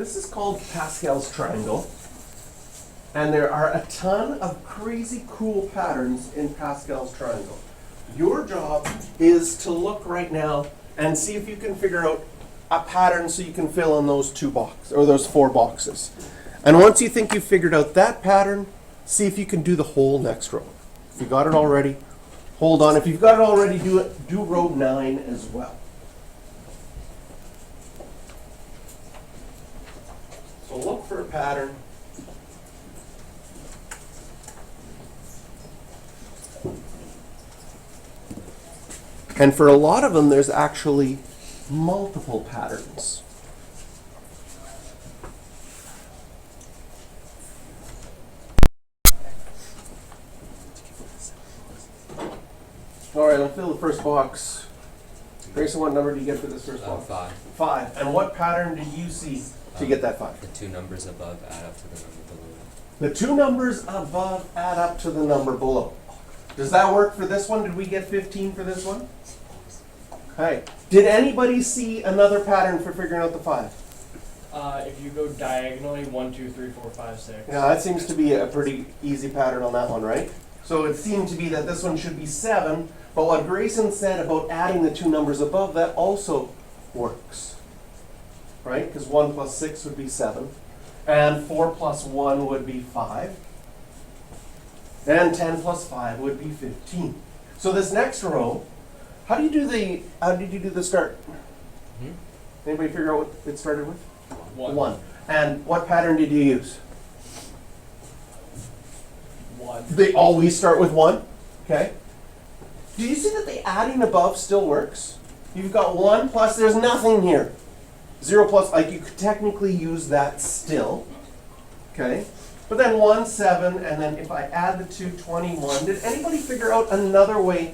This is called Pascal's triangle. And there are a ton of crazy cool patterns in Pascal's triangle. Your job is to look right now and see if you can figure out a pattern so you can fill in those those 4 boxes. And once you think you've figured out that pattern, see if you can do the whole next row. If you got it already, hold on. If you've got it already, do row 9 as well. So look for a pattern. And for a lot of them, there's actually multiple patterns. All right, I'll fill the first box. Grayson, what number do you get for this first box? 5. 5. And what pattern did you see to get that 5? The 2 numbers above add up to the number below. The 2 numbers above add up to the number below. Does that work for this one? Did we get 15 for this one? Okay. Did anybody see another pattern for figuring out the 5? If you go diagonally, 1, 2, 3, 4, 5, 6. Yeah, that seems to be a pretty easy pattern on that one, right? So it seemed to be that this one should be 7, but what Grayson said about adding the 2 numbers above, that also works. Right? Because 1 plus 6 would be 7, and 4 plus 1 would be 5, and 10 plus 5 would be 15. So this next row, how did you do the start? Anybody figure out what it started with? 1. And what pattern did you use? 1. They always start with 1. Okay. Do you see that the adding above still works? You've got 1 plus, there's nothing here. 0 plus, like you could technically use that still. Okay. But then 1, 7, and then if I add the 2, 21. Did anybody figure out another way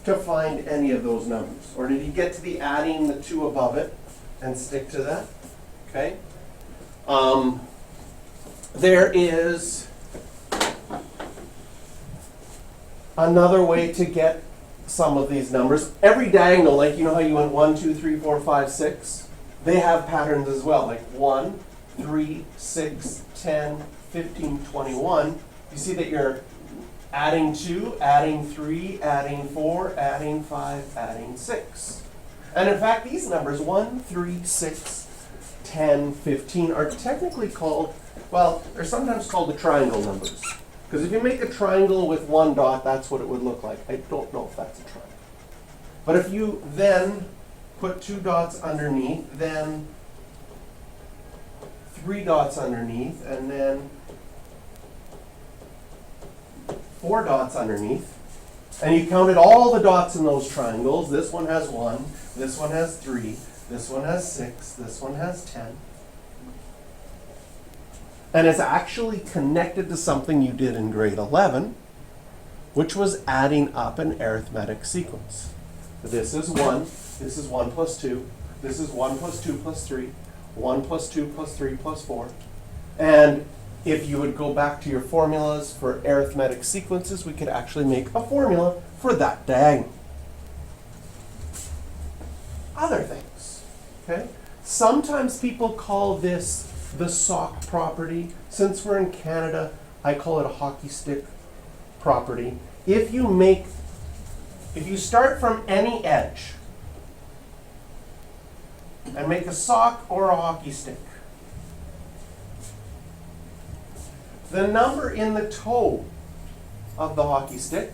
to find any of those numbers? Or did you get to the adding the 2 above it and stick to that? Okay. There is another way to get some of these numbers. Every diagonal, like you know how you went 1, 2, 3, 4, 5, 6, they have patterns as well, like 1, 3, 6, 10, 15, 21. You see that you're adding 2, adding 3, adding 4, adding 5, adding 6. And in fact, these numbers, 1, 3, 6, 10, 15, are technically called, well, they're sometimes called the triangle numbers. Because if you make a triangle with 1 dot, that's what it would look like. I don't know if that's a triangle. But if you then put 2 dots underneath, then 3 dots underneath, and then 4 dots underneath, and you counted all the dots in those triangles. This one has 1, this one has 3, this one has 6, this one has 10. And it's actually connected to something you did in grade 11, which was adding up an arithmetic sequence. This is 1, this is 1 plus 2, this is 1 plus 2 plus 3, 1 plus 2 plus 3 plus 4. And if you would go back to your formulas for arithmetic sequences, we could actually make a formula for that diagonal. Other things, okay? Sometimes people call this the sock property. Since we're in Canada, I call it a hockey stick property. If you start from any edge and make a sock or a hockey stick, the number in the toe of the hockey stick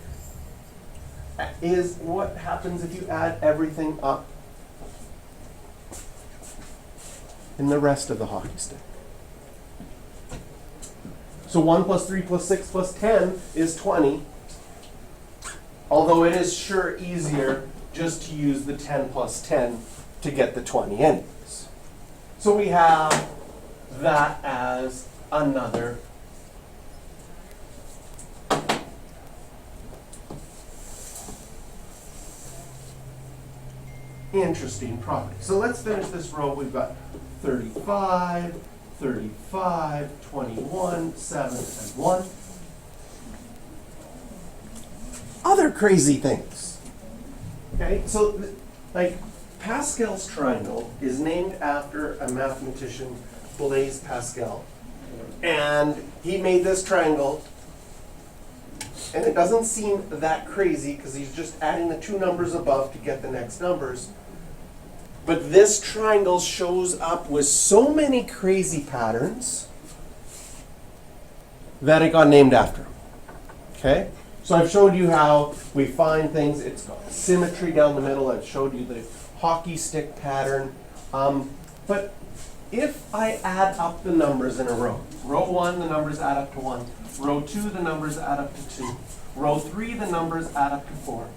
is what happens if you add everything up in the rest of the hockey stick. So 1 plus 3 plus 6 plus 10 is 20. Although it is sure easier just to use the 10 plus 10 to get the 20 anyways. So we have that as another interesting property. So let's finish this row. We've got 35, 35, 21, 7, and 1. Other crazy things. Okay, so like Pascal's triangle is named after a mathematician Blaise Pascal. And he made this triangle. And it doesn't seem that crazy because he's just adding the two numbers above to get the next numbers. But this triangle shows up with so many crazy patterns that it got named after him. Okay? So I've showed you how we find things. It's got symmetry down the middle. I've showed you the hockey stick pattern. But if I add up the numbers in a row, row 1, the numbers add up to 1. Row 2, the numbers add up to 2. Row 3, the numbers add up to 4.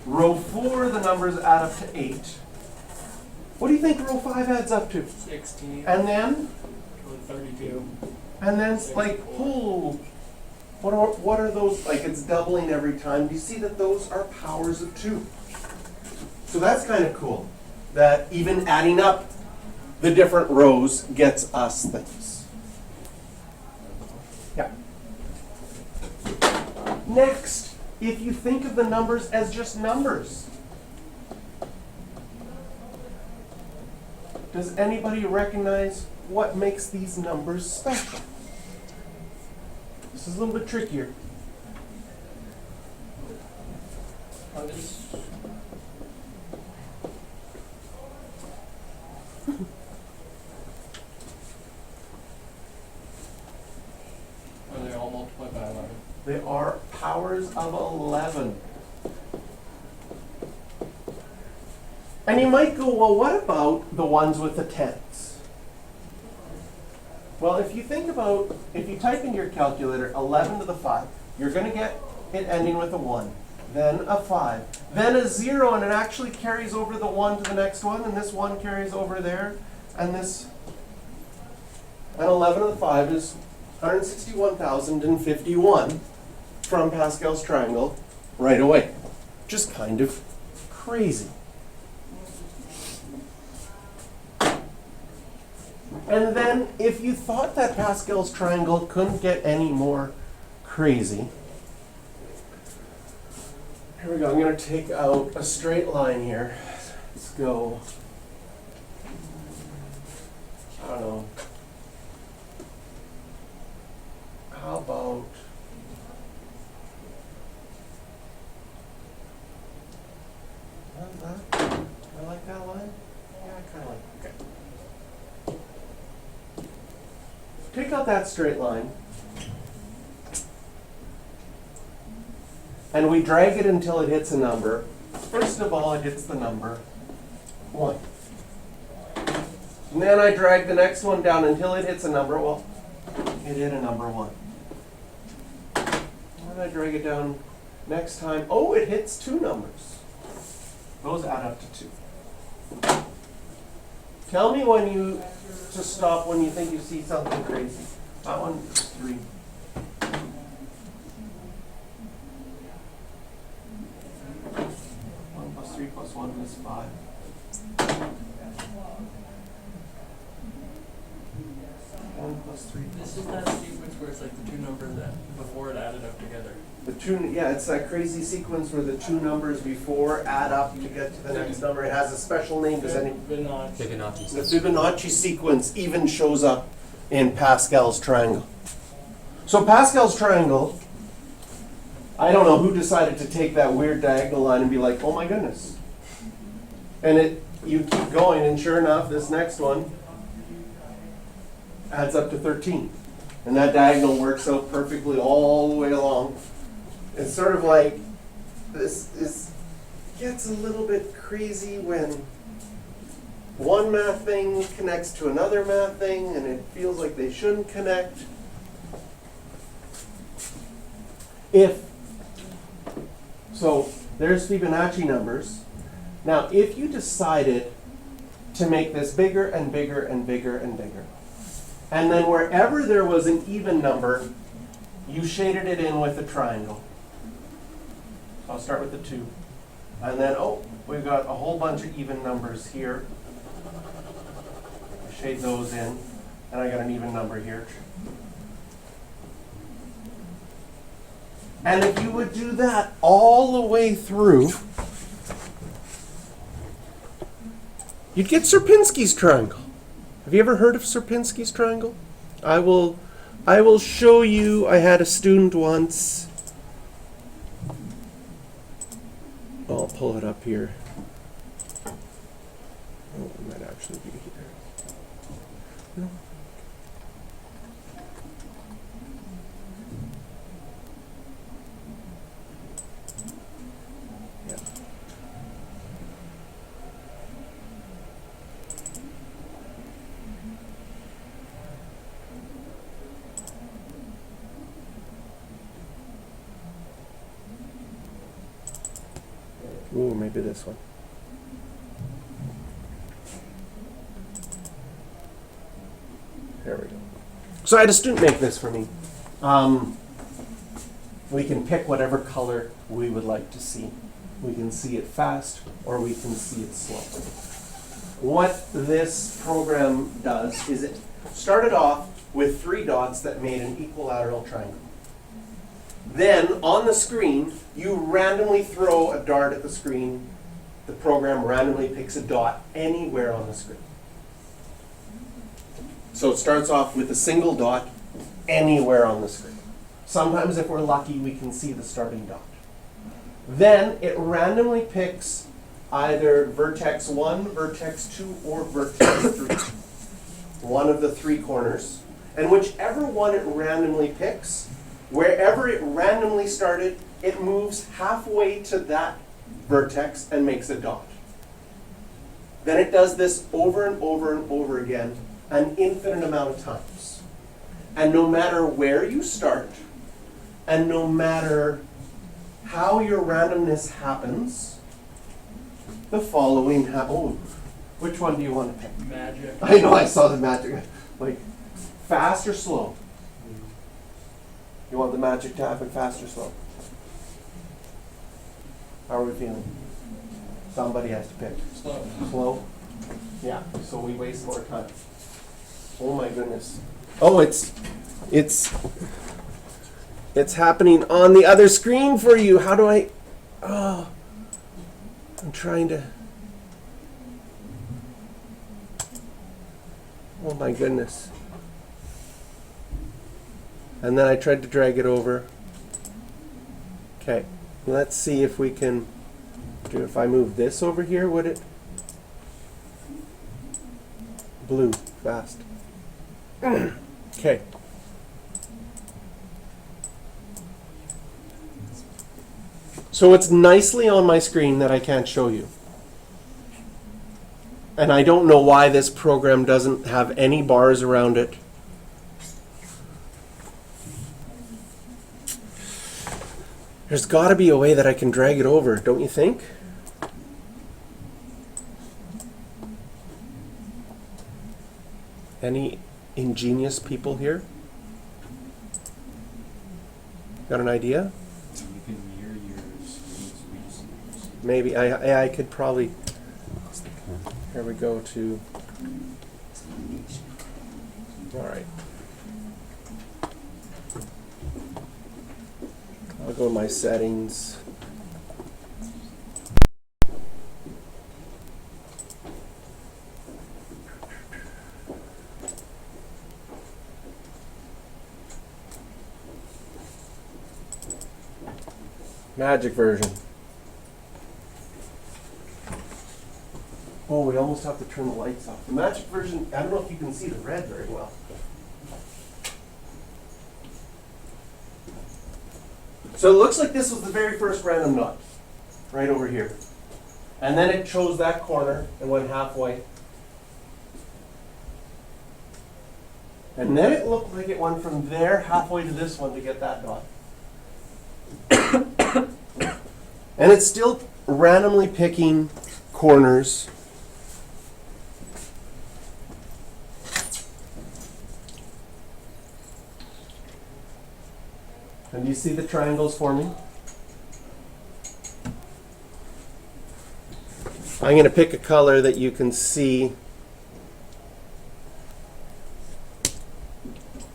Row 4, the numbers add up to 8. What do you think row 5 adds up to? 16. And then? 32. And then it's like, oh, what are those? Like it's doubling every time. Do you see that those are powers of 2? So that's kind of cool. That even adding up the different rows gets us things. Yeah. Next, if you think of the numbers as just numbers, does anybody recognize what makes these numbers special? This is a little bit trickier. Are they all multiplied by 11? They are powers of 11. And you might go, well, what about the ones with the tens? Well, if you think about, if you type in your calculator 11 to the 5, you're going to get it ending with a 1, then a 5, then a 0, and it actually carries over the 1 to the next one, and this 1 carries over there, and this, and 11 to the 5 is 161,051 from Pascal's triangle right away. Just kind of crazy. And then if you thought that Pascal's triangle couldn't get any more crazy, here we go. I'm going to take out a straight line here. Let's go, I don't know, how about that? I like that line. Yeah, I kind of like it. Okay. Take out that straight line. And we drag it until it hits a number. First of all, it hits the number 1. And then I drag the next one down until it hits a number. Well, it hit a number 1. And then I drag it down next time. Oh, it hits 2 numbers. Those add up to 2. Tell me when you to stop when you think you see something crazy. That one is 3. One plus 3 plus 1 is 5. One plus 3. This is that sequence where it's like the two numbers that before it added up together. The two, yeah, it's that crazy sequence where the 2 numbers before add up to get to the next number. It has a special name. Does any? Fibonacci. The Fibonacci sequence even shows up in Pascal's triangle. So Pascal's triangle, I don't know who decided to take that weird diagonal line and be like, oh my goodness. And you keep going, and sure enough, this next one adds up to 13. And that diagonal works out perfectly all the way along. It's sort of like, this gets a little bit crazy when one math thing connects to another math thing, and it feels like they shouldn't connect. So there's Fibonacci numbers. Now, if you decided to make this bigger and bigger and bigger and bigger, and then wherever there was an even number, you shaded it in with a triangle. So I'll start with the 2. And then, oh, we've got a whole bunch of even numbers here. I shade those in, and I got an even number here. And if you would do that all the way through, you'd get Sierpinski's triangle. Have you ever heard of Sierpinski's triangle? I will show you. I had a student once. I'll pull it up here. Oh, it might actually be here. No. Yeah. Ooh, maybe this one. There we go. So I had a student make this for me. We can pick whatever color we would like to see. We can see it fast or we can see it slow. What this program does is it started off with 3 dots that made an equilateral triangle. Then on the screen, you randomly throw a dart at the screen. The program randomly picks a dot anywhere on the screen. So it starts off with a single dot anywhere on the screen. Sometimes if we're lucky, we can see the starting dot. Then it randomly picks either vertex 1, vertex 2, or vertex 3. One of the 3 corners. And whichever one it randomly picks, wherever it randomly started, it moves halfway to that vertex and makes a dot. Then it does this over and over and over again, an infinite amount of times. And no matter where you start, and no matter how your randomness happens, the following oh, which one do you want to pick? Magic. I know, I saw the magic. Like, fast or slow? You want the magic to happen fast or slow? How are we feeling? Somebody has to pick. Slow. Slow? Yeah, so we waste more time. Oh my goodness. Oh, it's happening on the other screen for you. How do I, oh, I'm trying to, oh my goodness. And then I tried to drag it over. Okay, let's see if we can do, if I move this over here, would it? Blue, fast. Okay. So it's nicely on my screen that I can't show you. And I don't know why this program doesn't have any bars around it. There's got to be a way that I can drag it over, don't you think? Any ingenious people here? Got an idea? You can mirror your screen so we just see yours. Maybe I could probably. Here we go to. All right. I'll go to my settings. Magic version. Oh, we almost have to turn the lights off. The magic version, I don't know if you can see the red very well. So it looks like this was the very first random knot, right over here. And then it chose that corner and went halfway. And then it looked like it went from there halfway to this one to get that dot. And it's still randomly picking corners. And do you see the triangles for me? I'm going to pick a color that you can see.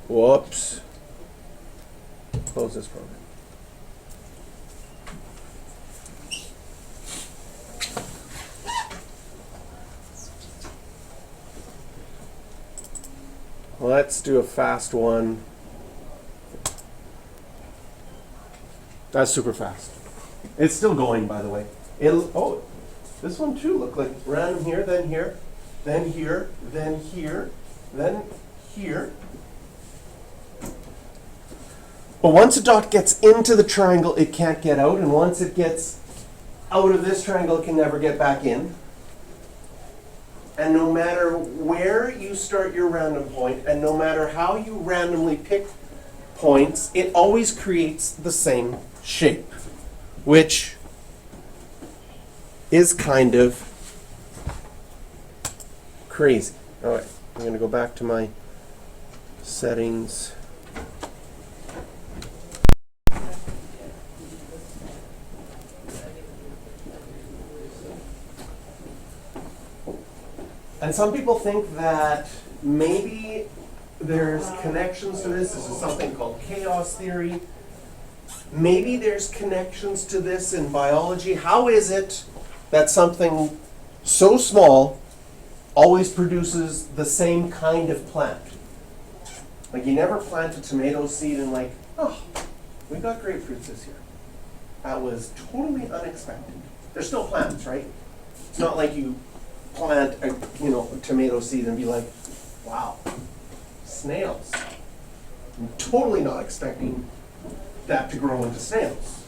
Whoops. Close this program. Let's do a fast one. That's super fast. It's still going, by the way. Oh, this one too looked like random here, then here, then here, then here, then here. But once a dot gets into the triangle, it can't get out, and once it gets out of this triangle, it can never get back in. And no matter where you start your random point, and no matter how you randomly pick points, it always creates the same shape, which is kind of crazy. All right, I'm going to go back to my settings. And some people think that maybe there's connections to this. This is something called chaos theory. Maybe there's connections to this in biology. How is it that something so small always produces the same kind of plant? Like, you never plant a tomato seed and like, oh, we got grapefruits this year. That was totally unexpected. They're still plants, right? It's not like you plant a tomato seed and be like, wow, snails. I'm totally not expecting that to grow into snails.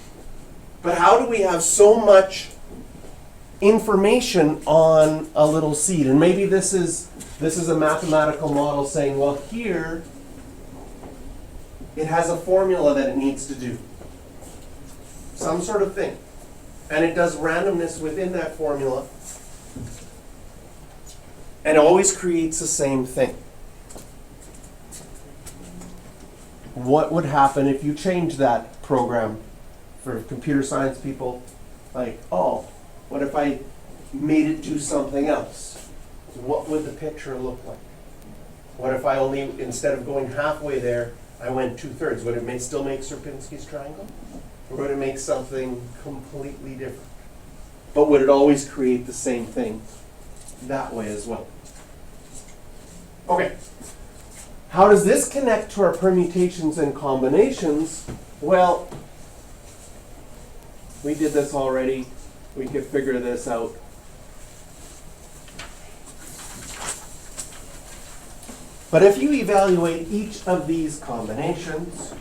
But how do we have so much information on a little seed? And maybe this is a mathematical model saying, well, here it has a formula that it needs to do. Some sort of thing. And it does randomness within that formula. And always creates the same thing. What would happen if you change that program for computer science people? Like, oh, what if I made it do something else? What would the picture look like? What if I only, instead of going halfway there, I went 2/3? Would it still make Sierpinski's triangle? Or would it make something completely different? But would it always create the same thing that way as well? Okay. How does this connect to our permutations and combinations? Well, we did this already. We could figure this out. But if you evaluate each of these combinations,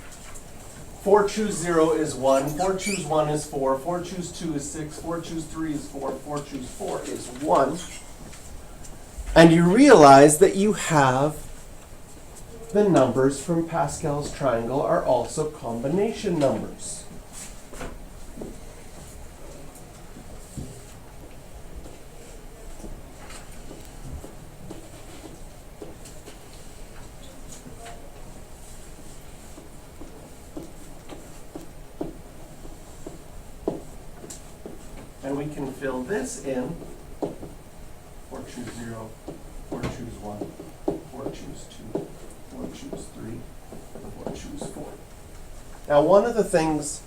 4 choose 0 is 1, 4 choose 1 is 4, 4 choose 2 is 6, 4 choose 3 is 4, 4 choose 4 is 1. And you realize that you have the numbers from Pascal's triangle are also combination numbers. And we can fill this in. 4 choose 0, 4 choose 1, 4 choose 2, 4 choose 3, 4 choose 4. Now, one of the things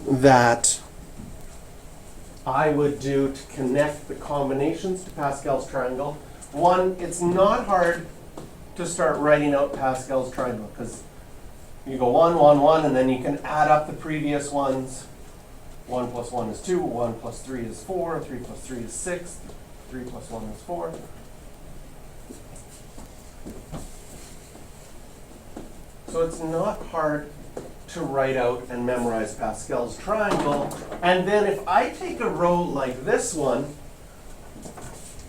that I would do to connect the combinations to Pascal's triangle, one, it's not hard to start writing out Pascal's triangle, because you go 1, 1, 1, and then you can add up the previous ones. 1 plus 1 is 2, 1 plus 3 is 4, 3 plus 3 is 6, 3 plus 1 is 4. So it's not hard to write out and memorize Pascal's triangle. And then if I take a row like this one,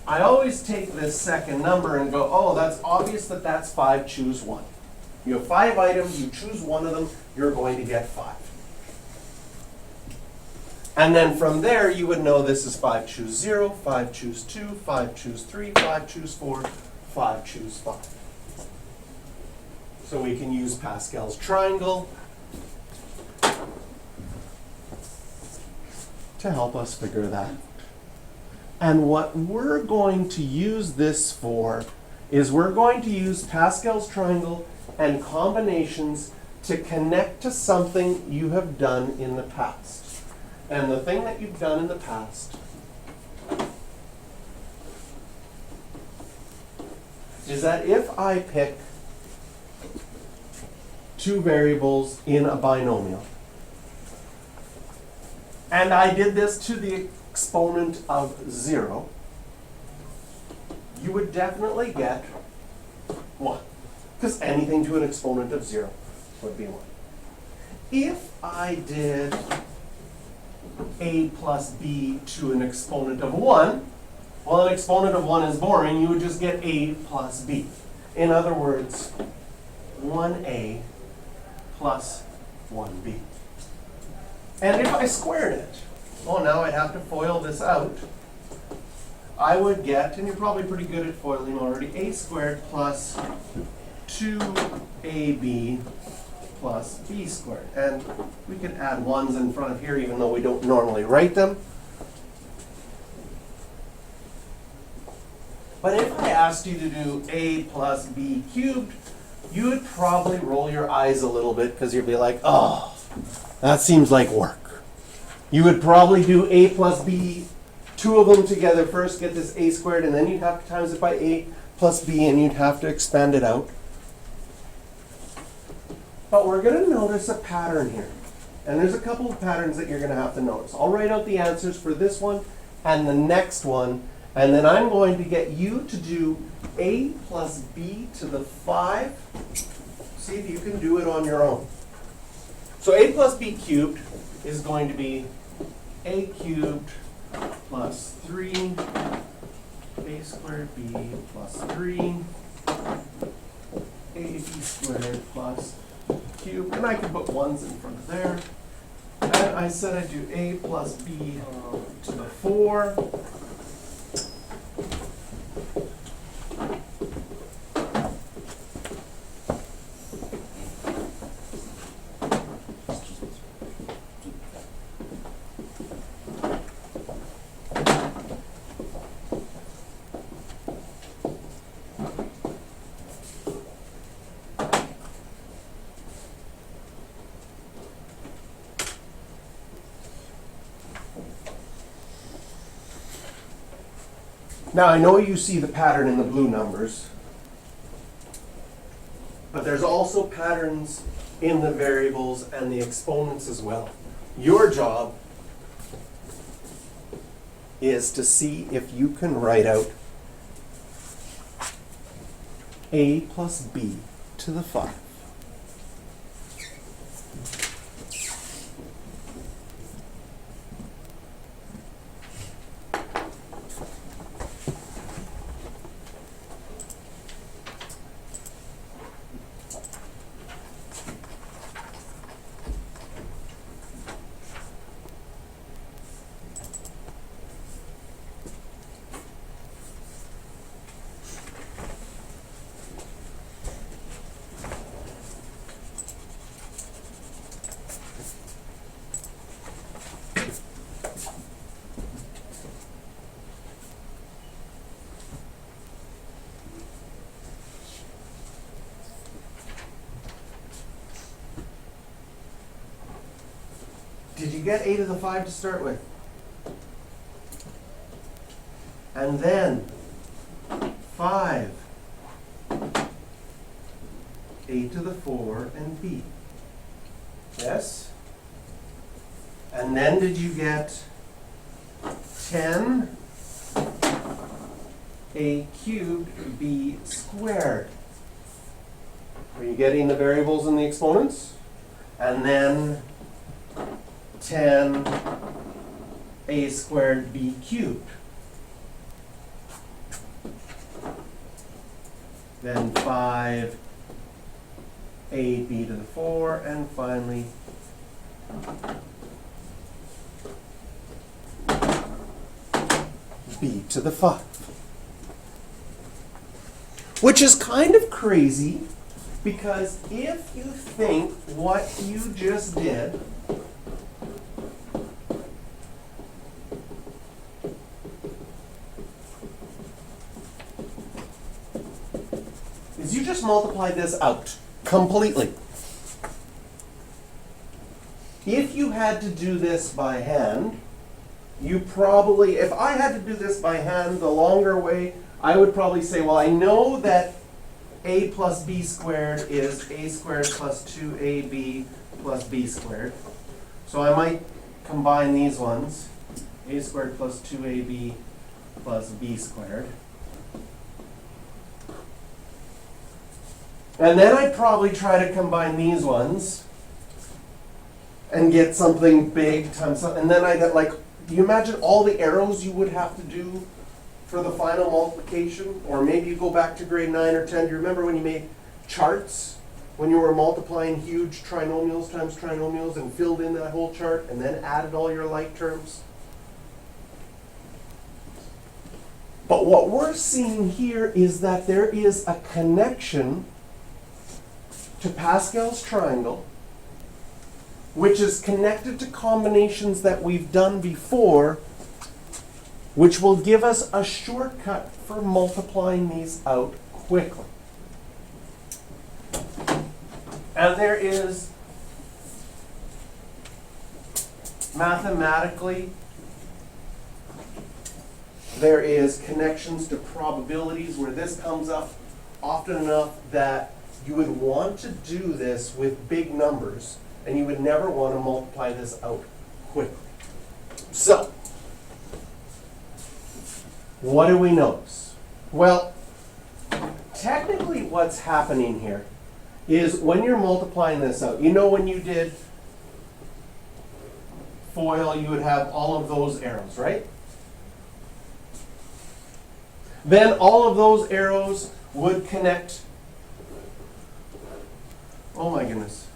I always take this second number and go, oh, that's obvious that that's 5, choose 1. You have 5 items, you choose one of them, you're going to get 5. And then from there, you would know this is 5 choose 0, 5 choose 2, 5 choose 3, 5 choose 4, 5 choose 5. So we can use Pascal's triangle to help us figure that. And what we're going to use this for is we're going to use Pascal's triangle and combinations to connect to something you have done in the past. And the thing that you've done in the past is that if I pick two variables in a binomial, and I did this to the exponent of 0, you would definitely get 1. Because anything to an exponent of 0 would be 1. If I did a plus b to an exponent of 1, well, an exponent of 1 is boring, you would just get a plus b. In other words, 1a plus 1b. And if I squared it, well, now I'd have to FOIL this out. I would get, and you're probably pretty good at foiling already, a squared plus 2ab plus b squared. And we could add 1s in front of here even though we don't normally write them. But if I asked you to do a plus b cubed, you would probably roll your eyes a little bit because you'd be like, oh, that seems like work. You would probably do a plus b, two of them together first, get this a squared, and then you'd have to times it by a plus b, and you'd have to expand it out. But we're going to notice a pattern here. And there's a couple of patterns that you're going to have to notice. I'll write out the answers for this one and the next one, and then I'm going to get you to do a plus b to the 5. See if you can do it on your own. So a plus b cubed is going to be a cubed plus 3, a squared b plus 3, ab squared plus cubed. And I can put 1s in front of there. And I said I'd do a plus b to the 4. Now I know you see the pattern in the blue numbers, but there's also patterns in the variables and the exponents as well. Your job is to see if you can write out a plus b to the 5. Did you get a to the 5 to start with? And then 5, a to the 4, and b. Yes? And then did you get 10, a cubed, b squared? Are you getting the variables and the exponents? And then 10 a squared b cubed. Then 5 a b to the 4, and finally b to the 5. Which is kind of crazy, because if you think what you just did is you just multiplied this out completely. If you had to do this by hand, you probably, if I had to do this by hand the longer way, I would probably say, well, I know that a plus b squared is a squared plus 2ab plus b squared. So I might combine these ones, a squared plus 2ab plus b squared. And then I'd probably try to combine these ones and get something big times something. And then I get like, do you imagine all the arrows you would have to do for the final multiplication? Or maybe you go back to grade 9 or 10. Do you remember when you made charts? When you were multiplying huge trinomials times trinomials and filled in that whole chart and then added all your like terms? But what we're seeing here is that there is a connection to Pascal's triangle, which is connected to combinations that we've done before, which will give us a shortcut for multiplying these out quickly. And there is mathematically, there is connections to probabilities where this comes up often enough that you would want to do this with big numbers, and you would never want to multiply this out quickly. So, what do we notice? Well, technically what's happening here is when you're multiplying this out, you know when you did FOIL, you would have all of those arrows, right? Then all of those arrows would connect. Oh my goodness.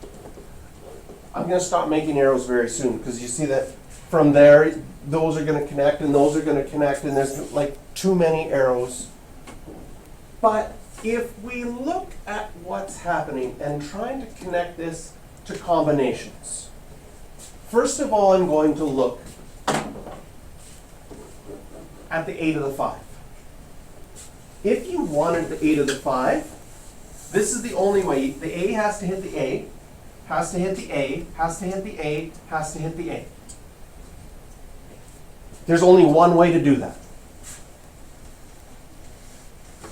I'm going to stop making arrows very soon because you see that from there, those are going to connect and those are going to connect, and there's like too many arrows. But if we look at what's happening and trying to connect this to combinations, first of all, I'm going to look at the a to the 5. If you wanted the a to the 5, this is the only way. The a has to hit the a, has to hit the a, has to hit the a, has to hit the a. There's only one way to do that.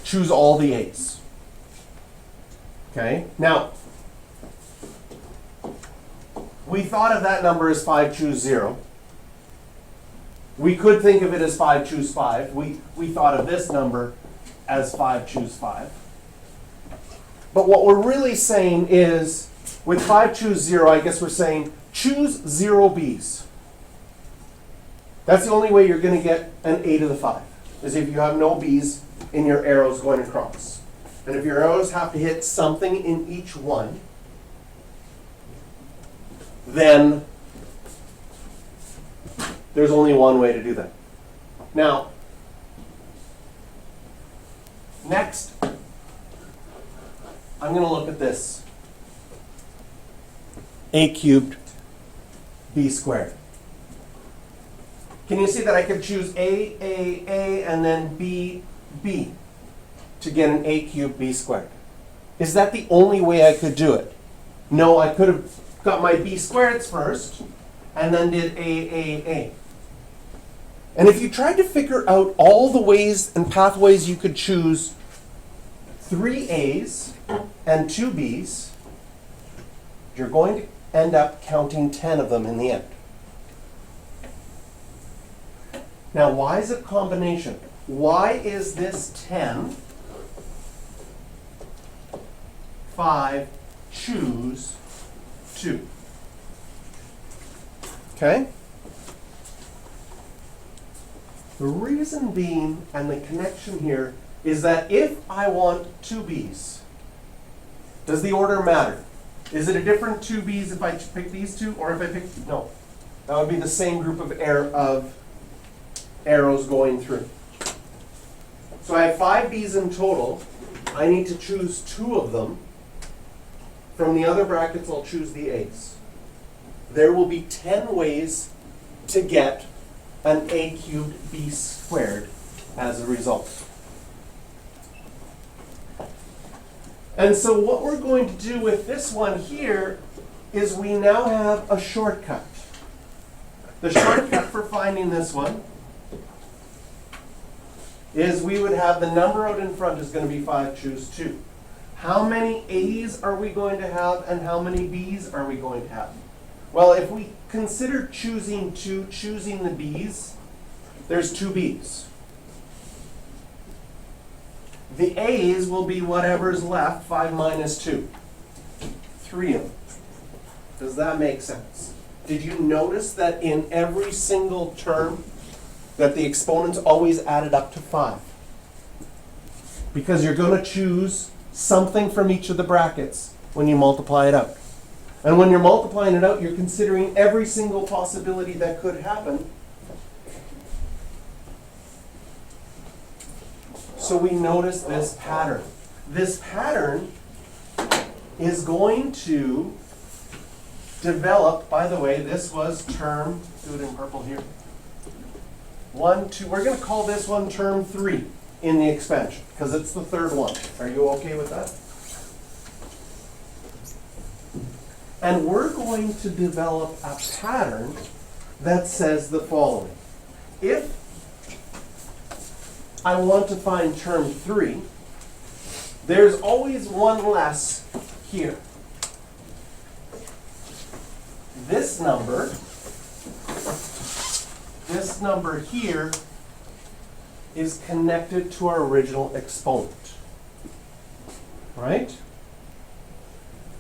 Choose all the a's. Okay? Now, we thought of that number as 5, choose 0. We could think of it as 5, choose 5. We thought of this number as 5, choose 5. But what we're really saying is, with 5, choose 0, I guess we're saying, choose 0 b's. That's the only way you're going to get an a to the 5, is if you have no b's in your arrows going across. And if your arrows have to hit something in each one, then there's only one way to do that. Now, next, I'm going to look at this. A cubed b squared. Can you see that I could choose A, and then B, B to get an a cubed b squared? Is that the only way I could do it? No, I could have got my b squareds first and then did A. And if you tried to figure out all the ways and pathways you could choose 3 a's and 2 b's, you're going to end up counting 10 of them in the end. Now, why is it combination? Why is this 10, 5, choose 2? Okay? The reason being, and the connection here, is that if I want 2 b's, does the order matter? Is it a different 2 b's if I pick these two, or if I pick, no. That would be the same group of arrows going through. So I have 5 b's in total. I need to choose 2 of them. From the other brackets, I'll choose the a's. There will be 10 ways to get an a cubed b squared as a result. And so what we're going to do with this one here is we now have a shortcut. The shortcut for finding this one is we would have the number out in front is going to be 5, choose 2. How many A's are we going to have and how many B's are we going to have? Well, if we consider choosing the B's, there's 2 B's. The A's will be whatever's left, 5 minus 2. 3 of them. Does that make sense? Did you notice that in every single term that the exponents always added up to 5? Because you're going to choose something from each of the brackets when you multiply it out. And when you're multiplying it out, you're considering every single possibility that could happen. So we notice this pattern. This pattern is going to develop, by the way, this was term, do it in purple here. 1, 2, we're going to call this one term 3 in the expansion, because it's the third one. Are you okay with that? And we're going to develop a pattern that says the following. If I want to find term 3, there's always one less here. This number here is connected to our original exponent, right?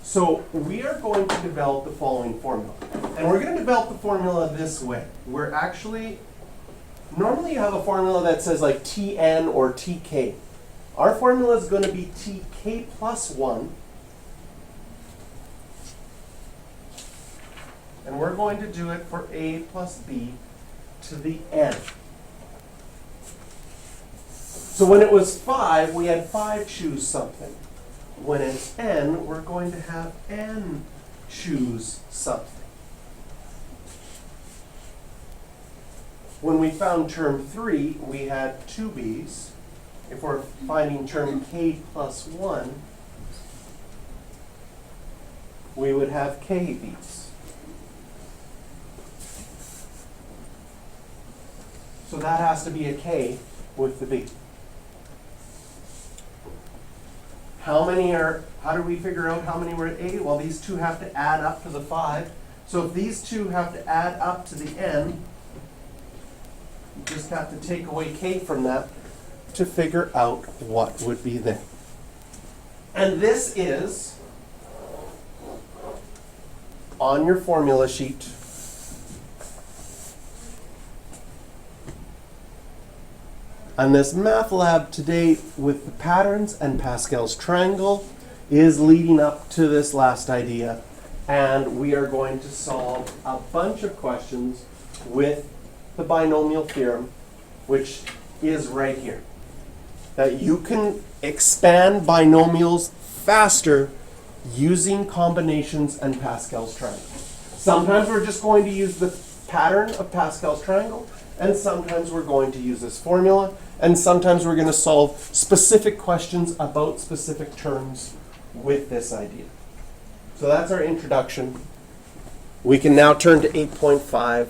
So we are going to develop the following formula. And we're going to develop the formula this way. We're actually, normally you have a formula that says like Tn or Tk. Our formula is going to be Tk plus 1. And we're going to do it for a plus b to the n. So when it was 5, we had 5 choose something. When it's n, we're going to have n choose something. When we found term 3, we had 2 b's. If we're finding term k plus 1, we would have k b's. So that has to be a k with the b. How do we figure out how many were at A? Well, these two have to add up to the 5. So if these two have to add up to the n, you just have to take away k from that to figure out what would be there. And this is on your formula sheet. And this math lab today with the patterns and Pascal's triangle is leading up to this last idea. And we are going to solve a bunch of questions with the binomial theorem, which is right here. That you can expand binomials faster using combinations and Pascal's triangle. Sometimes we're just going to use the pattern of Pascal's triangle, and sometimes we're going to use this formula, and sometimes we're going to solve specific questions about specific terms with this idea. So that's our introduction. We can now turn to 8.5.